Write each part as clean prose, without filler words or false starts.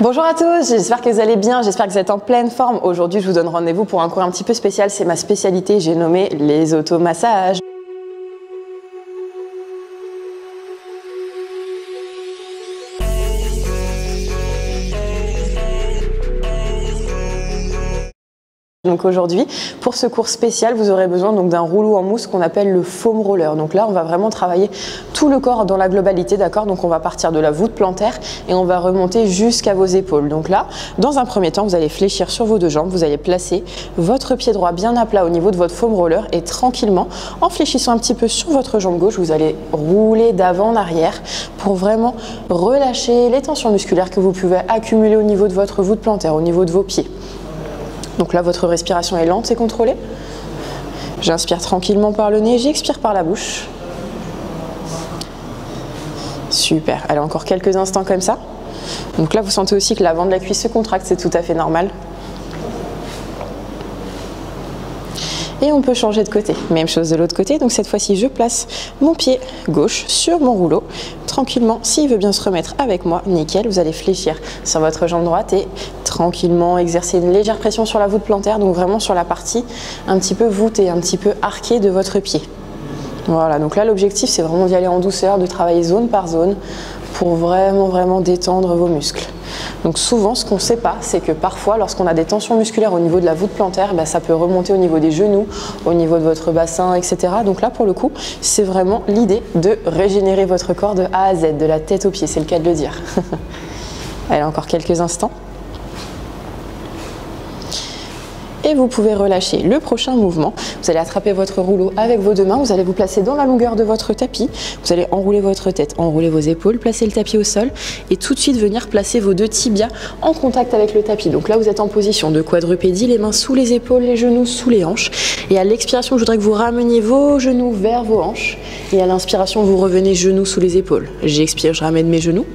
Bonjour à tous, j'espère que vous allez bien, j'espère que vous êtes en pleine forme. Aujourd'hui, je vous donne rendez-vous pour un cours un petit peu spécial, c'est ma spécialité, j'ai nommé les automassages. Donc aujourd'hui, pour ce cours spécial, vous aurez besoin d'un rouleau en mousse qu'on appelle le foam roller. Donc là, on va vraiment travailler tout le corps dans la globalité, d'accord? Donc on va partir de la voûte plantaire et on va remonter jusqu'à vos épaules. Donc là, dans un premier temps, vous allez fléchir sur vos deux jambes, vous allez placer votre pied droit bien à plat au niveau de votre foam roller et tranquillement, en fléchissant un petit peu sur votre jambe gauche, vous allez rouler d'avant en arrière pour vraiment relâcher les tensions musculaires que vous pouvez accumuler au niveau de votre voûte plantaire, au niveau de vos pieds. Donc là, votre respiration est lente et contrôlée. J'inspire tranquillement par le nez, j'expire par la bouche. Super. Allez, encore quelques instants comme ça. Donc là, vous sentez aussi que l'avant de la cuisse se contracte, c'est tout à fait normal. Et on peut changer de côté. Même chose de l'autre côté. Donc cette fois-ci, je place mon pied gauche sur mon rouleau. Tranquillement, s'il veut bien se remettre avec moi, nickel. Vous allez fléchir sur votre jambe droite et tranquillement exercer une légère pression sur la voûte plantaire. Donc vraiment sur la partie un petit peu voûtée, un petit peu arquée de votre pied. Voilà, donc là l'objectif c'est vraiment d'y aller en douceur, de travailler zone par zone pour vraiment détendre vos muscles. Donc souvent ce qu'on ne sait pas, c'est que parfois lorsqu'on a des tensions musculaires au niveau de la voûte plantaire, ça peut remonter au niveau des genoux, au niveau de votre bassin, etc. Donc là pour le coup, c'est vraiment l'idée de régénérer votre corps de A à Z, de la tête aux pieds, c'est le cas de le dire. Allez, encore quelques instants. Et vous pouvez relâcher le prochain mouvement. Vous allez attraper votre rouleau avec vos deux mains, vous allez vous placer dans la longueur de votre tapis, vous allez enrouler votre tête, enrouler vos épaules, placer le tapis au sol et tout de suite venir placer vos deux tibias en contact avec le tapis. Donc là vous êtes en position de quadrupédie, les mains sous les épaules, les genoux sous les hanches. Et à l'expiration, je voudrais que vous rameniez vos genoux vers vos hanches et à l'inspiration, vous revenez genoux sous les épaules. J'expire, je ramène mes genoux.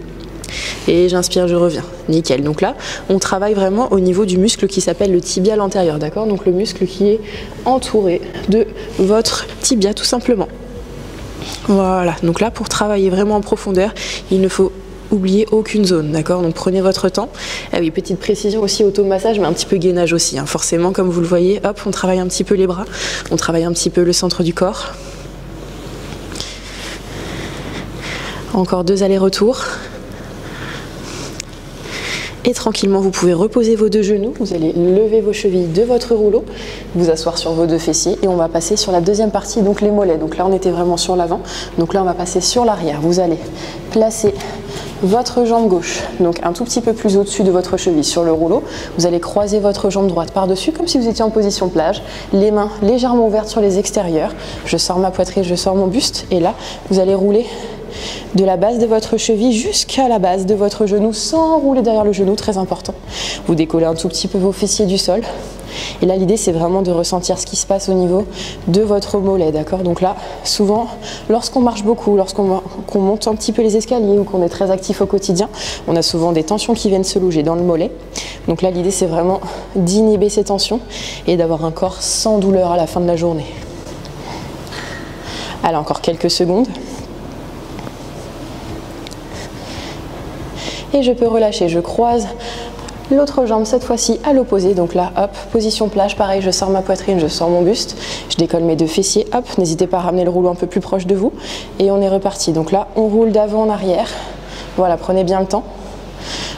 Et j'inspire, je reviens. Nickel. Donc là, on travaille vraiment au niveau du muscle qui s'appelle le tibial antérieur, d'accord? Donc le muscle qui est entouré de votre tibia, tout simplement. Voilà. Donc là, pour travailler vraiment en profondeur, il ne faut oublier aucune zone, d'accord? Donc prenez votre temps. Ah oui, petite précision aussi, automassage, mais un petit peu gainage aussi, hein. Forcément, comme vous le voyez, hop, on travaille un petit peu les bras, on travaille un petit peu le centre du corps. Encore 2 allers-retours. Et tranquillement, vous pouvez reposer vos deux genoux, vous allez lever vos chevilles de votre rouleau, vous asseoir sur vos deux fessiers et on va passer sur la deuxième partie, donc les mollets. Donc là, on était vraiment sur l'avant, donc là, on va passer sur l'arrière. Vous allez placer votre jambe gauche, donc un tout petit peu plus au-dessus de votre cheville sur le rouleau. Vous allez croiser votre jambe droite par-dessus, comme si vous étiez en position plage, les mains légèrement ouvertes sur les extérieurs. Je sors ma poitrine, je sors mon buste et là, vous allez rouler de la base de votre cheville jusqu'à la base de votre genou sans rouler derrière le genou, très important. Vous décollez un tout petit peu vos fessiers du sol. Et là, l'idée, c'est vraiment de ressentir ce qui se passe au niveau de votre mollet, d'accord? Donc là, souvent, lorsqu'on marche beaucoup, lorsqu'on monte un petit peu les escaliers ou qu'on est très actif au quotidien, on a souvent des tensions qui viennent se loger dans le mollet. Donc là, l'idée, c'est vraiment d'inhiber ces tensions et d'avoir un corps sans douleur à la fin de la journée. Allez, encore quelques secondes. Et je peux relâcher, je croise l'autre jambe cette fois-ci à l'opposé, donc là hop, position plage, pareil, je sors ma poitrine, je sors mon buste, je décolle mes deux fessiers, hop, n'hésitez pas à ramener le rouleau un peu plus proche de vous et on est reparti. Donc là on roule d'avant en arrière, voilà, prenez bien le temps.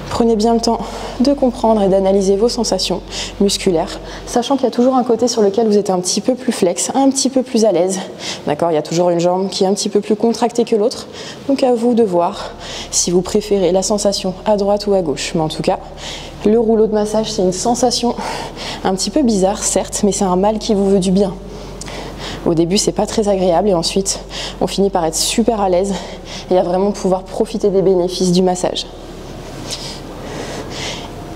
Prenez bien le temps de comprendre et d'analyser vos sensations musculaires, sachant qu'il y a toujours un côté sur lequel vous êtes un petit peu plus flex, un petit peu plus à l'aise. D'accord, il y a toujours une jambe qui est un petit peu plus contractée que l'autre. Donc à vous de voir si vous préférez la sensation à droite ou à gauche. Mais en tout cas, le rouleau de massage, c'est une sensation un petit peu bizarre, certes, mais c'est un mal qui vous veut du bien. Au début, c'est pas très agréable et ensuite, on finit par être super à l'aise et à vraiment pouvoir profiter des bénéfices du massage.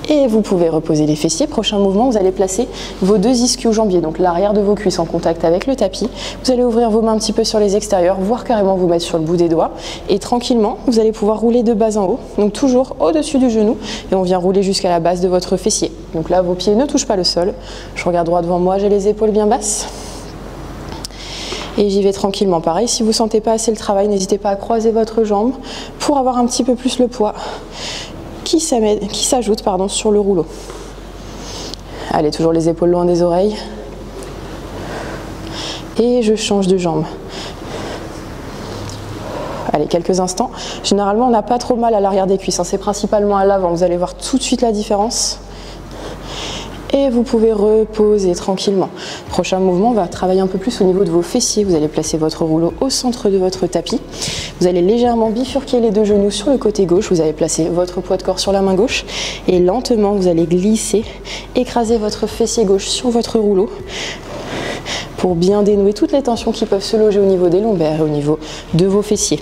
Et vous pouvez reposer les fessiers. Prochain mouvement, vous allez placer vos deux ischio-jambiers, donc l'arrière de vos cuisses en contact avec le tapis. Vous allez ouvrir vos mains un petit peu sur les extérieurs, voire carrément vous mettre sur le bout des doigts. Et tranquillement, vous allez pouvoir rouler de bas en haut, donc toujours au-dessus du genou. Et on vient rouler jusqu'à la base de votre fessier. Donc là, vos pieds ne touchent pas le sol. Je regarde droit devant moi, j'ai les épaules bien basses. Et j'y vais tranquillement. Pareil, si vous ne sentez pas assez le travail, n'hésitez pas à croiser votre jambe pour avoir un petit peu plus le poids qui s'ajoutent sur le rouleau. Allez, toujours les épaules loin des oreilles. Et je change de jambe. Allez, quelques instants. Généralement, on n'a pas trop mal à l'arrière des cuisses, hein. C'est principalement à l'avant. Vous allez voir tout de suite la différence. Et vous pouvez reposer tranquillement. Prochain mouvement, on va travailler un peu plus au niveau de vos fessiers. Vous allez placer votre rouleau au centre de votre tapis. Vous allez légèrement bifurquer les deux genoux sur le côté gauche. Vous allez placer votre poids de corps sur la main gauche. Et lentement, vous allez glisser, écraser votre fessier gauche sur votre rouleau pour bien dénouer toutes les tensions qui peuvent se loger au niveau des lombaires et au niveau de vos fessiers.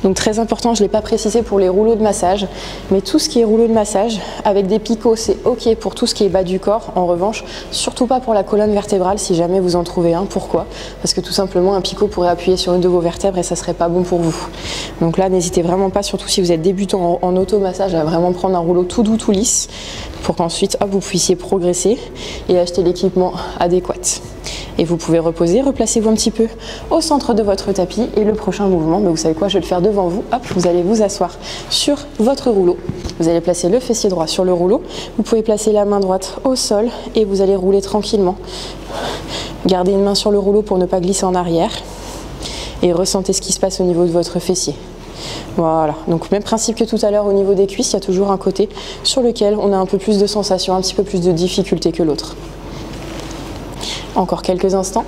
Donc très important, je ne l'ai pas précisé pour les rouleaux de massage, mais tout ce qui est rouleau de massage avec des picots, c'est ok pour tout ce qui est bas du corps. En revanche, surtout pas pour la colonne vertébrale si jamais vous en trouvez un. Pourquoi? Parce que tout simplement un picot pourrait appuyer sur une de vos vertèbres et ça serait pas bon pour vous. Donc là, n'hésitez vraiment pas, surtout si vous êtes débutant en automassage, à vraiment prendre un rouleau tout doux, tout lisse, pour qu'ensuite vous puissiez progresser et acheter l'équipement adéquat. Et vous pouvez reposer, replacez-vous un petit peu au centre de votre tapis. Et le prochain mouvement, vous savez quoi, je vais le faire devant vous. Hop, vous allez vous asseoir sur votre rouleau. Vous allez placer le fessier droit sur le rouleau. Vous pouvez placer la main droite au sol et vous allez rouler tranquillement. Gardez une main sur le rouleau pour ne pas glisser en arrière. Et ressentez ce qui se passe au niveau de votre fessier. Voilà, donc même principe que tout à l'heure au niveau des cuisses, il y a toujours un côté sur lequel on a un peu plus de sensation, un petit peu plus de difficulté que l'autre. Encore quelques instants.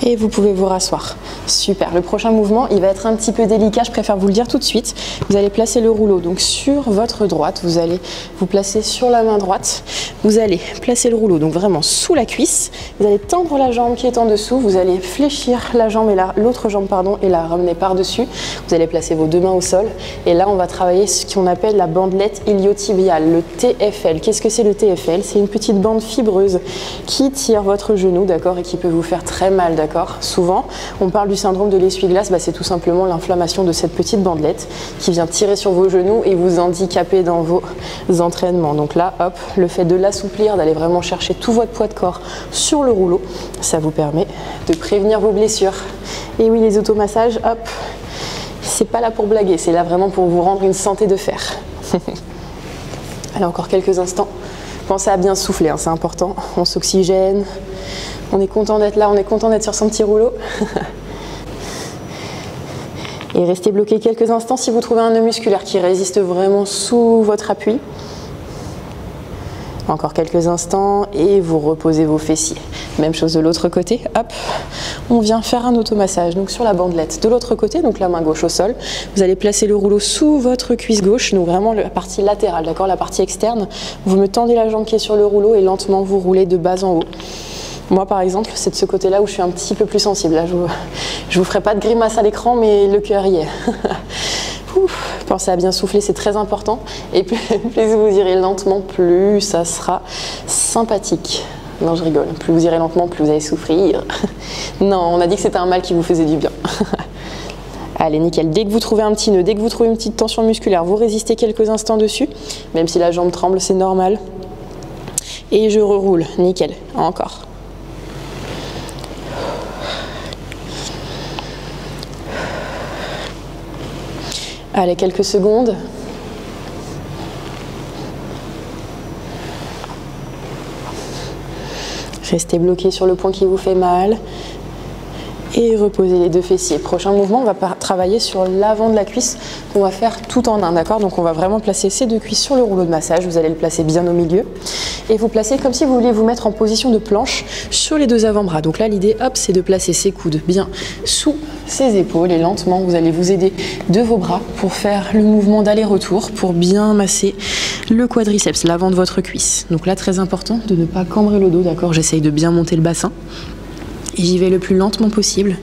Et vous pouvez vous rasseoir. Super. Le prochain mouvement, il va être un petit peu délicat, je préfère vous le dire tout de suite. Vous allez placer le rouleau donc sur votre droite. Vous allez vous placer sur la main droite. Vous allez placer le rouleau donc vraiment sous la cuisse. Vous allez tendre la jambe qui est en dessous. Vous allez fléchir la jambe et l'autre jambe et la ramener par-dessus. Vous allez placer vos deux mains au sol. Et là, on va travailler ce qu'on appelle la bandelette iliotibiale, le TFL. Qu'est-ce que c'est le TFL? C'est une petite bande fibreuse qui tire votre genou, d'accord, et qui peut vous faire très mal, d'accord. Souvent, on parle du syndrome de l'essuie-glace, c'est tout simplement l'inflammation de cette petite bandelette qui vient tirer sur vos genoux et vous handicaper dans vos entraînements. Donc là, hop, le fait de l'assouplir, d'aller vraiment chercher tout votre poids de corps sur le rouleau, ça vous permet de prévenir vos blessures. Et oui, les automassages, hop, c'est pas là pour blaguer, c'est là vraiment pour vous rendre une santé de fer. Allez, encore quelques instants. Pensez à bien souffler, hein, c'est important. On s'oxygène. On est content d'être là, on est content d'être sur son petit rouleau. Et restez bloqué quelques instants si vous trouvez un nœud musculaire qui résiste vraiment sous votre appui. Encore quelques instants et vous reposez vos fessiers. Même chose de l'autre côté, hop, on vient faire un automassage donc sur la bandelette. De l'autre côté, donc la main gauche au sol, vous allez placer le rouleau sous votre cuisse gauche, donc vraiment la partie latérale, d'accord, la partie externe. Vous me tendez la jambe qui est sur le rouleau et lentement vous roulez de bas en haut. Moi, par exemple, c'est de ce côté-là où je suis un petit peu plus sensible. Là, je vous ferai pas de grimace à l'écran, mais le cœur y est. Pensez à bien souffler, c'est très important. Et plus vous irez lentement, plus ça sera sympathique. Non, je rigole. Plus vous irez lentement, plus vous allez souffrir. Non, on a dit que c'était un mal qui vous faisait du bien. Allez, nickel. Dès que vous trouvez un petit nœud, dès que vous trouvez une petite tension musculaire, vous résistez quelques instants dessus. Même si la jambe tremble, c'est normal. Et je reroule. Nickel. Encore. Allez, quelques secondes. Restez bloqué sur le point qui vous fait mal. Et reposez les deux fessiers. Prochain mouvement, on va travailler sur l'avant de la cuisse qu'on va faire tout en un, d'accord? Donc on va vraiment placer ces deux cuisses sur le rouleau de massage. Vous allez le placer bien au milieu. Et vous placez comme si vous vouliez vous mettre en position de planche sur les deux avant-bras. Donc là, l'idée, hop, c'est de placer ses coudes bien sous ses épaules. Et lentement, vous allez vous aider de vos bras pour faire le mouvement d'aller-retour, pour bien masser le quadriceps, l'avant de votre cuisse. Donc là, très important de ne pas cambrer le dos, d'accord? J'essaye de bien monter le bassin. Et j'y vais le plus lentement possible,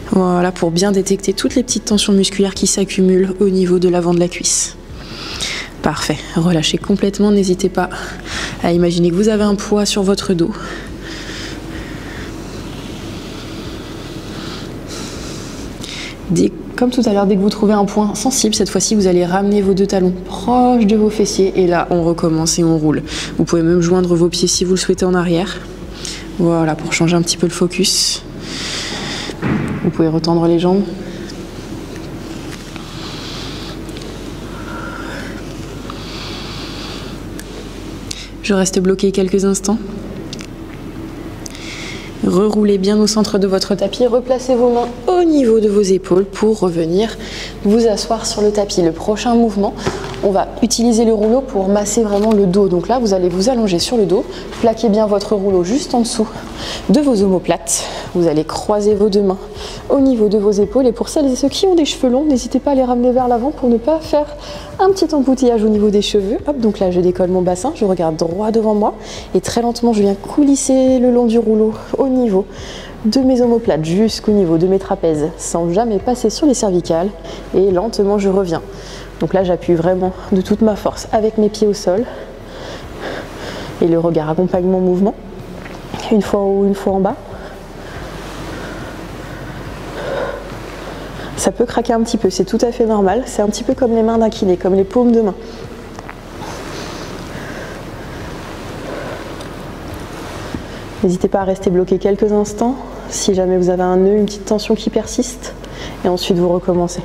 voilà, pour bien détecter toutes les petites tensions musculaires qui s'accumulent au niveau de l'avant de la cuisse. Parfait, relâchez complètement, n'hésitez pas à imaginer que vous avez un poids sur votre dos. comme tout à l'heure, dès que vous trouvez un point sensible, cette fois-ci, vous allez ramener vos deux talons proches de vos fessiers. Et là, on recommence et on roule. Vous pouvez même joindre vos pieds si vous le souhaitez en arrière. Voilà, pour changer un petit peu le focus. Vous pouvez retendre les jambes. Je reste bloqué quelques instants. Reroulez bien au centre de votre tapis, replacez vos mains au niveau de vos épaules pour revenir vous asseoir sur le tapis. Le prochain mouvement, on va utiliser le rouleau pour masser vraiment le dos. Donc là, vous allez vous allonger sur le dos, plaquez bien votre rouleau juste en dessous de vos omoplates. Vous allez croiser vos deux mains au niveau de vos épaules. Et pour celles et ceux qui ont des cheveux longs, n'hésitez pas à les ramener vers l'avant pour ne pas faire un petit embouteillage au niveau des cheveux. Hop, donc là, je décolle mon bassin, je regarde droit devant moi et très lentement, je viens coulisser le long du rouleau au niveau de mes omoplates jusqu'au niveau de mes trapèzes sans jamais passer sur les cervicales et lentement, je reviens. Donc là, j'appuie vraiment de toute ma force avec mes pieds au sol et le regard accompagne mon mouvement. Une fois en haut, une fois en bas. Ça peut craquer un petit peu, c'est tout à fait normal. C'est un petit peu comme les mains d'un kiné, comme les paumes de main. N'hésitez pas à rester bloqué quelques instants si jamais vous avez un nœud, une petite tension qui persiste. Et ensuite, vous recommencez.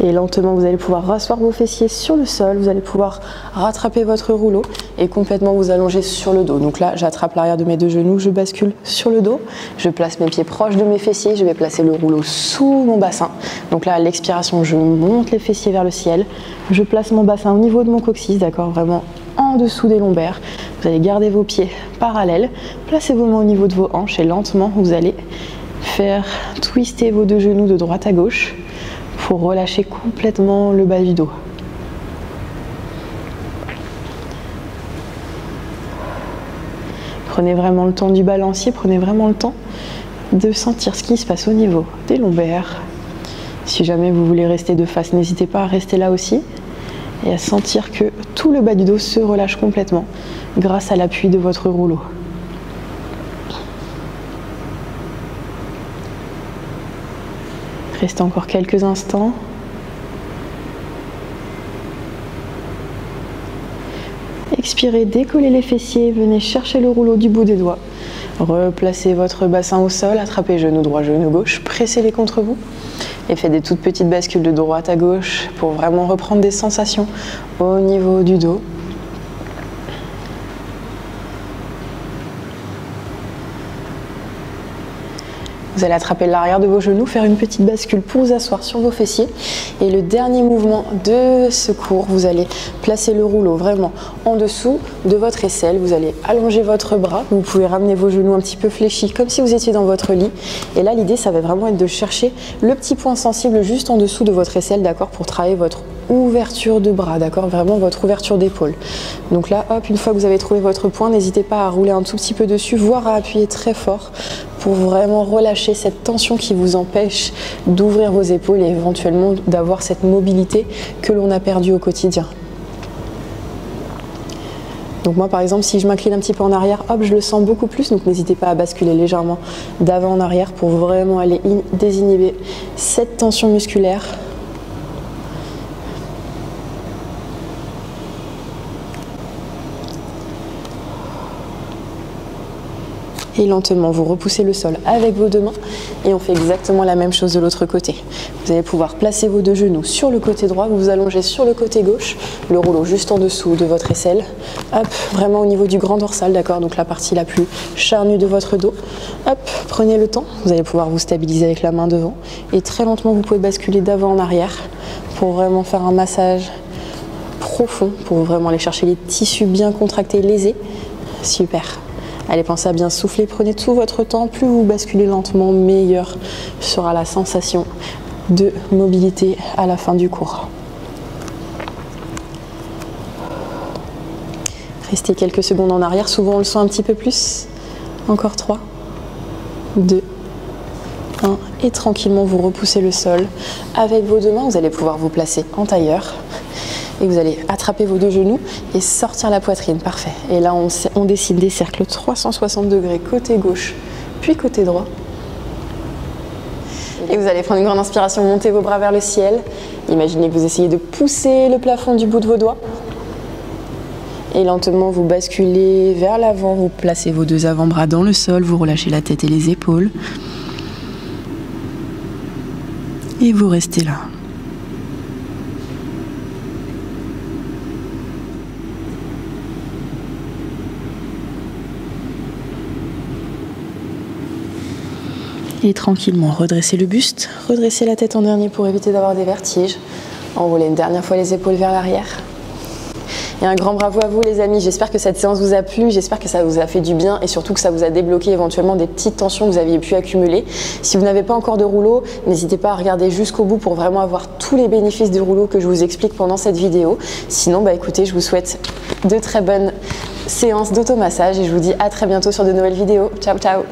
Et lentement, vous allez pouvoir rasseoir vos fessiers sur le sol, vous allez pouvoir rattraper votre rouleau et complètement vous allonger sur le dos. Donc là, j'attrape l'arrière de mes deux genoux, je bascule sur le dos, je place mes pieds proches de mes fessiers, je vais placer le rouleau sous mon bassin. Donc là, à l'expiration, je monte les fessiers vers le ciel, je place mon bassin au niveau de mon coccyx, d'accord, vraiment en dessous des lombaires. Vous allez garder vos pieds parallèles, placez vos mains au niveau de vos hanches et lentement, vous allez faire twister vos deux genoux de droite à gauche pour relâcher complètement le bas du dos. Prenez vraiment le temps du balancier, prenez vraiment le temps de sentir ce qui se passe au niveau des lombaires. Si jamais vous voulez rester de face, n'hésitez pas à rester là aussi et à sentir que tout le bas du dos se relâche complètement grâce à l'appui de votre rouleau. Restez encore quelques instants. Expirez, décollez les fessiers, venez chercher le rouleau du bout des doigts. Replacez votre bassin au sol, attrapez genou droit, genou gauche, pressez-les contre vous et faites des toutes petites bascules de droite à gauche pour vraiment reprendre des sensations au niveau du dos. Vous allez attraper l'arrière de vos genoux, faire une petite bascule pour vous asseoir sur vos fessiers. Et le dernier mouvement de ce cours, vous allez placer le rouleau vraiment en dessous de votre aisselle. Vous allez allonger votre bras. Vous pouvez ramener vos genoux un petit peu fléchis comme si vous étiez dans votre lit. Et là, l'idée, ça va vraiment être de chercher le petit point sensible juste en dessous de votre aisselle, d'accord, pour travailler votre ouverture de bras, d'accord, vraiment votre ouverture d'épaule. Donc là, hop, une fois que vous avez trouvé votre point, n'hésitez pas à rouler un tout petit peu dessus, voire à appuyer très fort pour vraiment relâcher cette tension qui vous empêche d'ouvrir vos épaules et éventuellement d'avoir cette mobilité que l'on a perdue au quotidien. Donc moi par exemple, si je m'incline un petit peu en arrière, hop, je le sens beaucoup plus, donc n'hésitez pas à basculer légèrement d'avant en arrière pour vraiment aller désinhiber cette tension musculaire. Et lentement, vous repoussez le sol avec vos deux mains et on fait exactement la même chose de l'autre côté. Vous allez pouvoir placer vos deux genoux sur le côté droit, vous vous allongez sur le côté gauche, le rouleau juste en dessous de votre aisselle. Hop, vraiment au niveau du grand dorsal, d'accord, donc la partie la plus charnue de votre dos. Hop, prenez le temps, vous allez pouvoir vous stabiliser avec la main devant et très lentement, vous pouvez basculer d'avant en arrière pour vraiment faire un massage profond, pour vraiment aller chercher les tissus bien contractés, lésés. Super. Allez, pensez à bien souffler, prenez tout votre temps, plus vous basculez lentement, meilleure sera la sensation de mobilité à la fin du cours. Restez quelques secondes en arrière, souvent on le sent un petit peu plus. Encore 3, 2, 1 et tranquillement vous repoussez le sol. Avec vos deux mains, vous allez pouvoir vous placer en tailleur. Et vous allez attraper vos deux genoux et sortir la poitrine. Parfait. Et là, on dessine des cercles 360 degrés côté gauche, puis côté droit. Et vous allez prendre une grande inspiration, monter vos bras vers le ciel. Imaginez que vous essayez de pousser le plafond du bout de vos doigts. Et lentement, vous basculez vers l'avant, vous placez vos deux avant-bras dans le sol, vous relâchez la tête et les épaules. Et vous restez là. Et tranquillement, redressez le buste, redressez la tête en dernier pour éviter d'avoir des vertiges. Enroulez une dernière fois les épaules vers l'arrière. Et un grand bravo à vous les amis, j'espère que cette séance vous a plu, j'espère que ça vous a fait du bien et surtout que ça vous a débloqué éventuellement des petites tensions que vous aviez pu accumuler. Si vous n'avez pas encore de rouleau, n'hésitez pas à regarder jusqu'au bout pour vraiment avoir tous les bénéfices du rouleau que je vous explique pendant cette vidéo. Sinon, bah écoutez, je vous souhaite de très bonnes séances d'automassage et je vous dis à très bientôt sur de nouvelles vidéos. Ciao ciao.